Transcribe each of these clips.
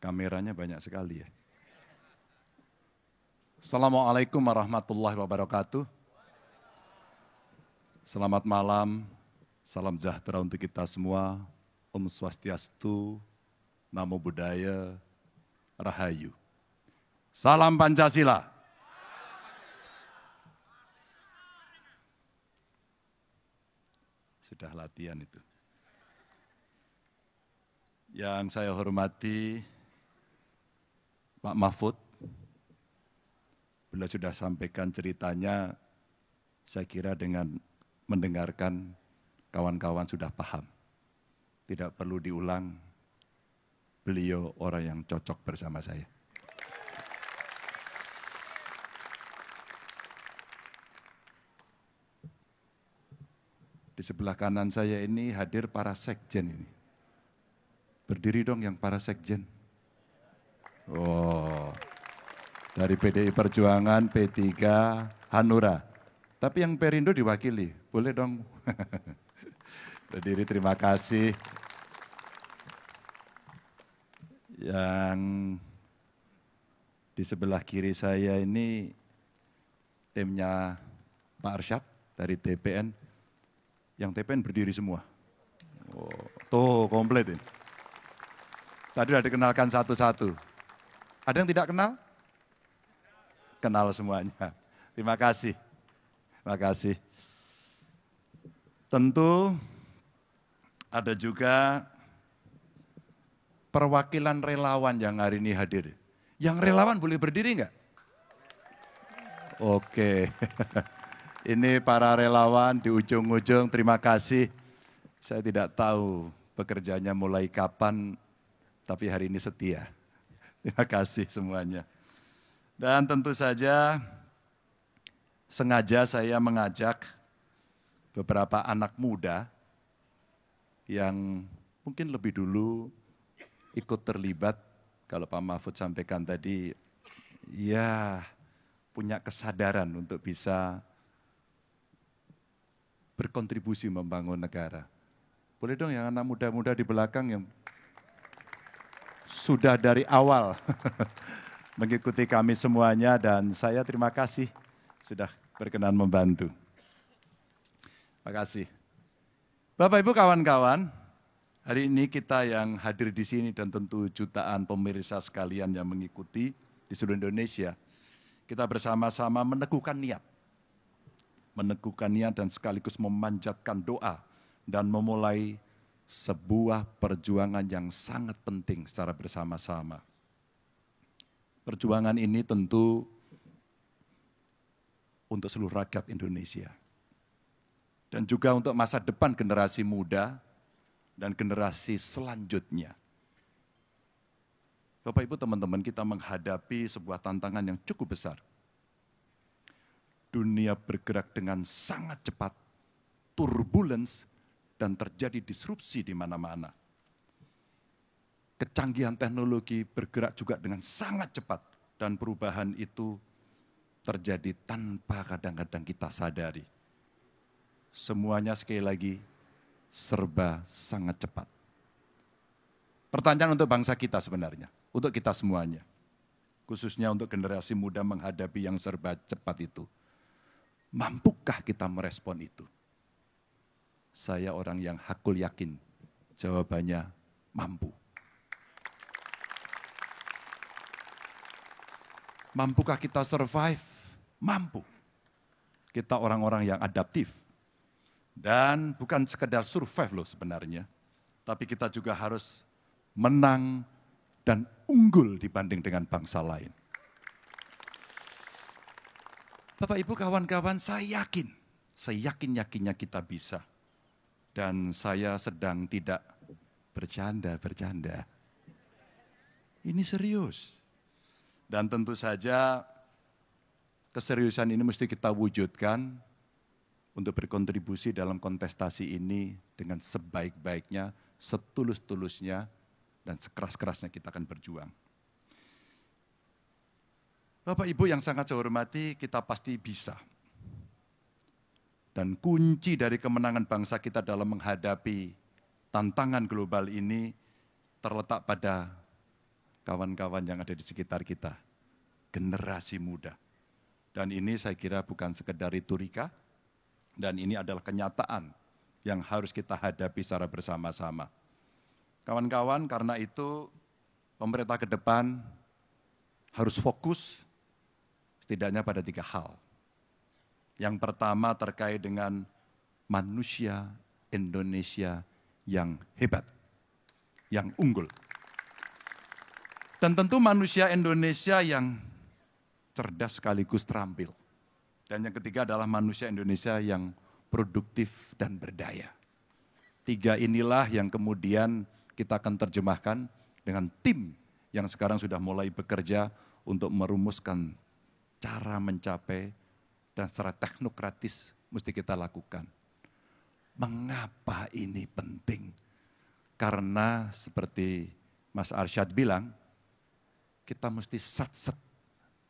Kameranya banyak sekali ya. Assalamualaikum warahmatullahi wabarakatuh. Selamat malam, salam sejahtera untuk kita semua. Om Swastiastu, Namo Buddhaya, Rahayu. Salam Pancasila. Sudah latihan itu. Yang saya hormati Pak Mahfud, beliau sudah sampaikan ceritanya, saya kira dengan mendengarkan kawan-kawan sudah paham. Tidak perlu diulang, beliau orang yang cocok bersama saya. Di sebelah kanan saya ini hadir para sekjen ini. Berdiri dong yang para sekjen. Oh, dari PDI Perjuangan, P3, Hanura. Tapi yang Perindo diwakili, boleh dong. Berdiri, terima kasih. Yang di sebelah kiri saya ini timnya Pak Arsyad dari TPN. Yang TPN berdiri semua. Oh, tuh komplit ini. Tadi sudah dikenalkan satu-satu. Ada yang tidak kenal? Kenal semuanya. Terima kasih. Terima kasih. Tentu ada juga perwakilan relawan yang hari ini hadir. Yang relawan boleh berdiri enggak? Oke. Ini para relawan di ujung-ujung, terima kasih. Saya tidak tahu pekerjaannya mulai kapan, tapi hari ini setia. Terima kasih semuanya. Dan tentu saja sengaja saya mengajak beberapa anak muda yang mungkin lebih dulu ikut terlibat, kalau Pak Mahfud sampaikan tadi, ya punya kesadaran untuk bisa berkontribusi membangun negara. Boleh dong yang anak muda-muda di belakang yang sudah dari awal mengikuti kami semuanya, dan saya terima kasih sudah berkenan membantu. Terima kasih. Bapak Ibu kawan-kawan, hari ini kita yang hadir di sini dan tentu jutaan pemirsa sekalian yang mengikuti di seluruh Indonesia, kita bersama-sama meneguhkan niat dan sekaligus memanjatkan doa dan memulai sebuah perjuangan yang sangat penting secara bersama-sama. Perjuangan ini tentu untuk seluruh rakyat Indonesia. Dan juga untuk masa depan generasi muda dan generasi selanjutnya. Bapak Ibu teman-teman, kita menghadapi sebuah tantangan yang cukup besar. Dunia bergerak dengan sangat cepat, turbulence, dan terjadi disrupsi di mana-mana. Kecanggihan teknologi bergerak juga dengan sangat cepat, dan perubahan itu terjadi tanpa kadang-kadang kita sadari. Semuanya sekali lagi serba sangat cepat. Pertanyaan untuk bangsa kita sebenarnya, untuk kita semuanya. Khususnya untuk generasi muda menghadapi yang serba cepat itu. Mampukah kita merespon itu? Saya orang yang hakul yakin, jawabannya mampu. Mampukah kita survive? Mampu. Kita orang-orang yang adaptif. Dan bukan sekedar survive loh sebenarnya, tapi kita juga harus menang dan unggul dibanding dengan bangsa lain. Bapak Ibu kawan-kawan, saya yakin-yakinnya kita bisa. Dan saya sedang tidak bercanda. Ini serius. Dan tentu saja keseriusan ini mesti kita wujudkan untuk berkontribusi dalam kontestasi ini dengan sebaik-baiknya, setulus-tulusnya, dan sekeras-kerasnya kita akan berjuang. Bapak Ibu yang sangat saya hormati, kita pasti bisa. Dan kunci dari kemenangan bangsa kita dalam menghadapi tantangan global ini terletak pada kawan-kawan yang ada di sekitar kita, generasi muda. Dan ini saya kira bukan sekedar retorika, dan ini adalah kenyataan yang harus kita hadapi secara bersama-sama. Kawan-kawan, karena itu pemerintah ke depan harus fokus setidaknya pada 3 hal. Yang pertama terkait dengan manusia Indonesia yang hebat, yang unggul. Dan tentu manusia Indonesia yang cerdas sekaligus terampil. Dan yang ketiga adalah manusia Indonesia yang produktif dan berdaya. 3 inilah yang kemudian kita akan terjemahkan dengan tim yang sekarang sudah mulai bekerja untuk merumuskan cara mencapai dan secara teknokratis mesti kita lakukan. Mengapa ini penting? Karena seperti Mas Arsyad bilang, kita mesti sat-set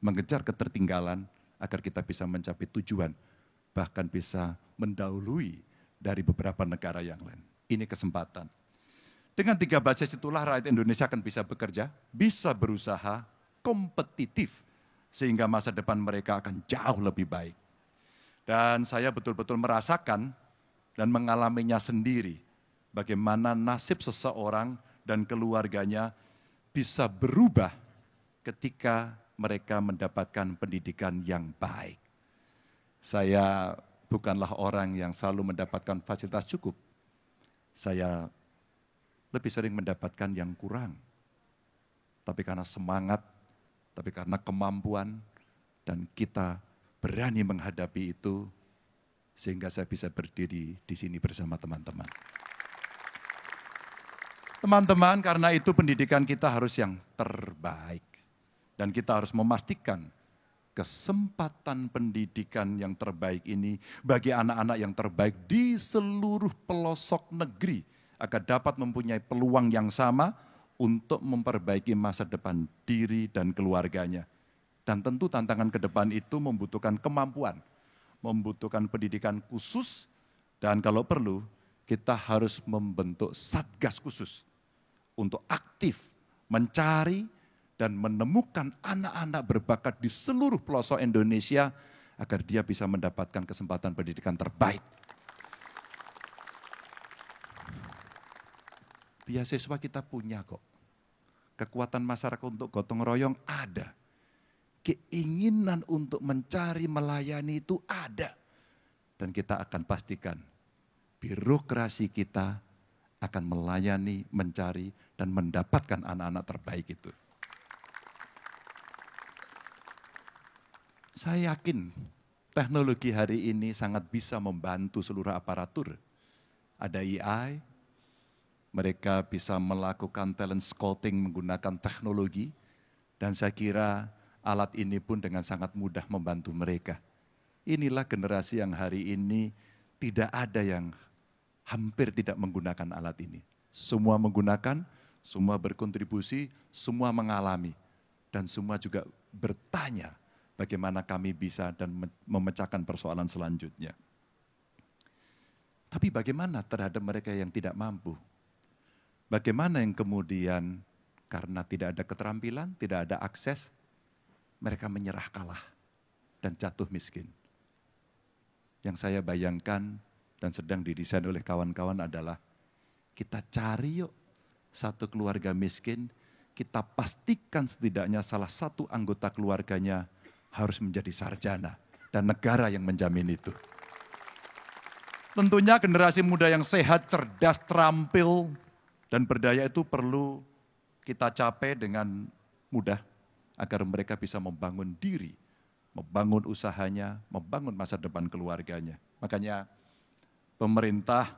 mengejar ketertinggalan agar kita bisa mencapai tujuan, bahkan bisa mendahului dari beberapa negara yang lain. Ini kesempatan. Dengan 3 basis itulah rakyat Indonesia akan bisa bekerja, bisa berusaha, kompetitif, sehingga masa depan mereka akan jauh lebih baik. Dan saya betul-betul merasakan dan mengalaminya sendiri, bagaimana nasib seseorang dan keluarganya bisa berubah ketika mereka mendapatkan pendidikan yang baik. Saya bukanlah orang yang selalu mendapatkan fasilitas cukup. Saya lebih sering mendapatkan yang kurang. Tapi karena semangat, tapi karena kemampuan, dan kita berani menghadapi itu, sehingga saya bisa berdiri di sini bersama teman-teman. Teman-teman, karena itu pendidikan kita harus yang terbaik. Dan kita harus memastikan kesempatan pendidikan yang terbaik ini bagi anak-anak yang terbaik di seluruh pelosok negeri agar dapat mempunyai peluang yang sama untuk memperbaiki masa depan diri dan keluarganya. Dan tentu tantangan ke depan itu membutuhkan kemampuan, membutuhkan pendidikan khusus, dan kalau perlu kita harus membentuk satgas khusus untuk aktif mencari dan menemukan anak-anak berbakat di seluruh pelosok Indonesia agar dia bisa mendapatkan kesempatan pendidikan terbaik. Beasiswa kita punya kok. Kekuatan masyarakat untuk gotong royong ada. Keinginan untuk mencari, melayani itu ada. Dan kita akan pastikan birokrasi kita akan melayani, mencari, dan mendapatkan anak-anak terbaik itu. Saya yakin teknologi hari ini sangat bisa membantu seluruh aparatur. Ada AI, mereka bisa melakukan talent scouting menggunakan teknologi, dan saya kira alat ini pun dengan sangat mudah membantu mereka. Inilah generasi yang hari ini tidak ada yang hampir tidak menggunakan alat ini. Semua menggunakan, semua berkontribusi, semua mengalami, dan semua juga bertanya bagaimana kami bisa dan memecahkan persoalan selanjutnya. Tapi bagaimana terhadap mereka yang tidak mampu? Bagaimana yang kemudian karena tidak ada keterampilan, tidak ada akses, mereka menyerah kalah dan jatuh miskin. Yang saya bayangkan dan sedang didesain oleh kawan-kawan adalah kita cari yuk satu keluarga miskin, kita pastikan setidaknya salah satu anggota keluarganya harus menjadi sarjana dan negara yang menjamin itu. Tentunya generasi muda yang sehat, cerdas, terampil, dan berdaya itu perlu kita capai dengan mudah agar mereka bisa membangun diri, membangun usahanya, membangun masa depan keluarganya. Makanya pemerintah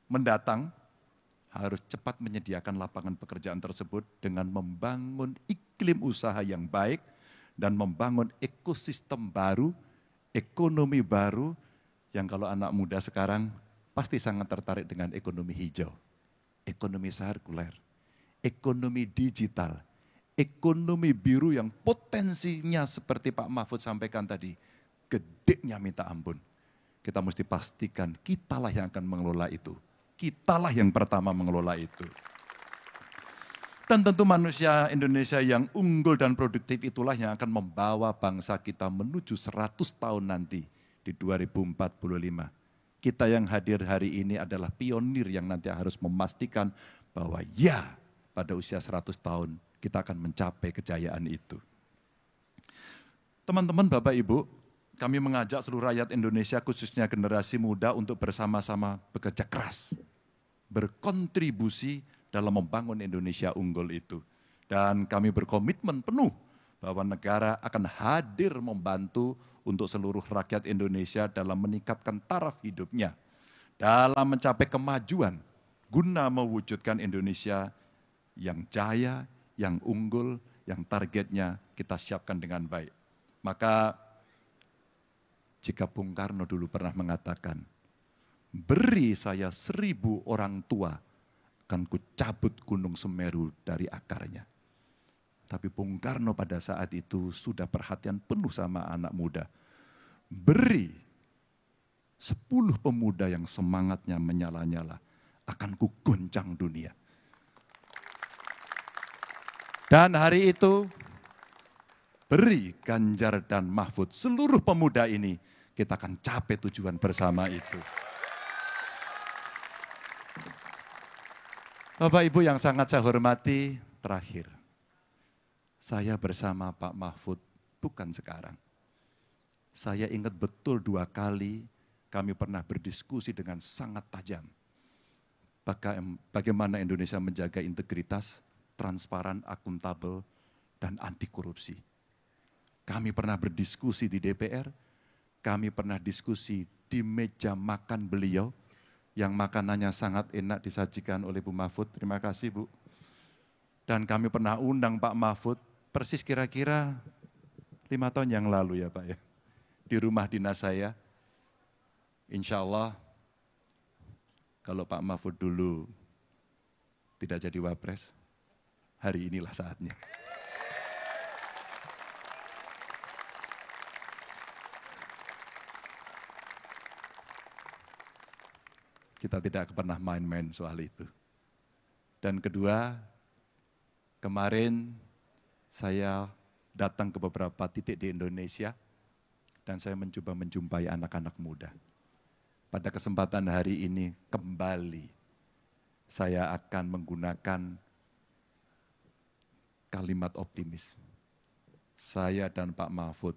mendatang harus cepat menyediakan lapangan pekerjaan tersebut dengan membangun iklim usaha yang baik dan membangun ekosistem baru, ekonomi baru yang kalau anak muda sekarang pasti sangat tertarik dengan ekonomi hijau, ekonomi sirkuler, ekonomi digital, ekonomi biru yang potensinya seperti Pak Mahfud sampaikan tadi, gedenya minta ampun. Kita mesti pastikan kitalah yang akan mengelola itu. Kitalah yang pertama mengelola itu. Dan tentu manusia Indonesia yang unggul dan produktif itulah yang akan membawa bangsa kita menuju 100 tahun nanti di 2045. Kita yang hadir hari ini adalah pionir yang nanti harus memastikan bahwa ya pada usia 100 tahun kita akan mencapai kejayaan itu. Teman-teman, Bapak Ibu, kami mengajak seluruh rakyat Indonesia khususnya generasi muda untuk bersama-sama bekerja keras, berkontribusi dalam membangun Indonesia unggul itu. Dan kami berkomitmen penuh bahwa negara akan hadir membantu untuk seluruh rakyat Indonesia dalam meningkatkan taraf hidupnya, dalam mencapai kemajuan, guna mewujudkan Indonesia yang jaya, yang unggul, yang targetnya kita siapkan dengan baik. Maka jika Bung Karno dulu pernah mengatakan, beri saya 1000 orang tua, akan kucabut Gunung Semeru dari akarnya. Tapi Bung Karno pada saat itu sudah perhatian penuh sama anak muda. Beri 10 pemuda yang semangatnya menyala-nyala, akan kugoncang dunia. Dan hari itu, beri Ganjar dan Mahfud, seluruh pemuda ini, kita akan capai tujuan bersama itu. Bapak Ibu yang sangat saya hormati, terakhir, saya bersama Pak Mahfud bukan sekarang. Saya ingat betul 2 kali kami pernah berdiskusi dengan sangat tajam. Bagaimana Indonesia menjaga integritas, transparan, akuntabel, dan anti korupsi. Kami pernah berdiskusi di DPR, kami pernah diskusi di meja makan beliau, yang makanannya sangat enak disajikan oleh Bu Mahfud. Terima kasih Bu. Dan kami pernah undang Pak Mahfud, persis kira-kira 5 tahun yang lalu ya Pak ya, di rumah dinas saya. Insya Allah, kalau Pak Mahfud dulu tidak jadi wapres, hari inilah saatnya. Kita tidak pernah main-main soal itu. Dan kedua, kemarin saya datang ke beberapa titik di Indonesia dan saya mencoba menjumpai anak-anak muda. Pada kesempatan hari ini kembali saya akan menggunakan kalimat optimis. Saya dan Pak Mahfud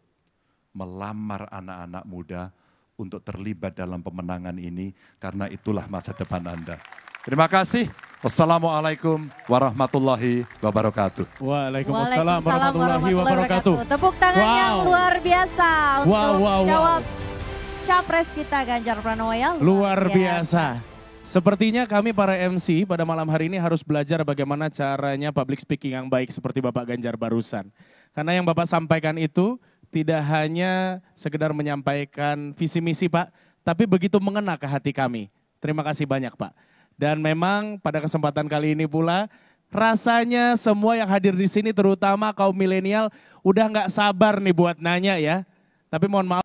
melamar anak-anak muda untuk terlibat dalam pemenangan ini, karena itulah masa depan Anda. Terima kasih. Wassalamualaikum warahmatullahi wabarakatuh. Waalaikumsalam warahmatullahi wabarakatuh. Tepuk tangan yang luar biasa untuk jawab Capres kita Ganjar Pranowo yang luar biasa. Sepertinya kami para MC pada malam hari ini harus belajar bagaimana caranya public speaking yang baik seperti Bapak Ganjar barusan. Karena yang Bapak sampaikan itu tidak hanya sekedar menyampaikan visi misi Pak, tapi begitu mengena ke hati kami. Terima kasih banyak Pak. Dan memang pada kesempatan kali ini pula, rasanya semua yang hadir di sini terutama kaum milenial udah nggak sabar nih buat nanya ya. Tapi mohon maaf.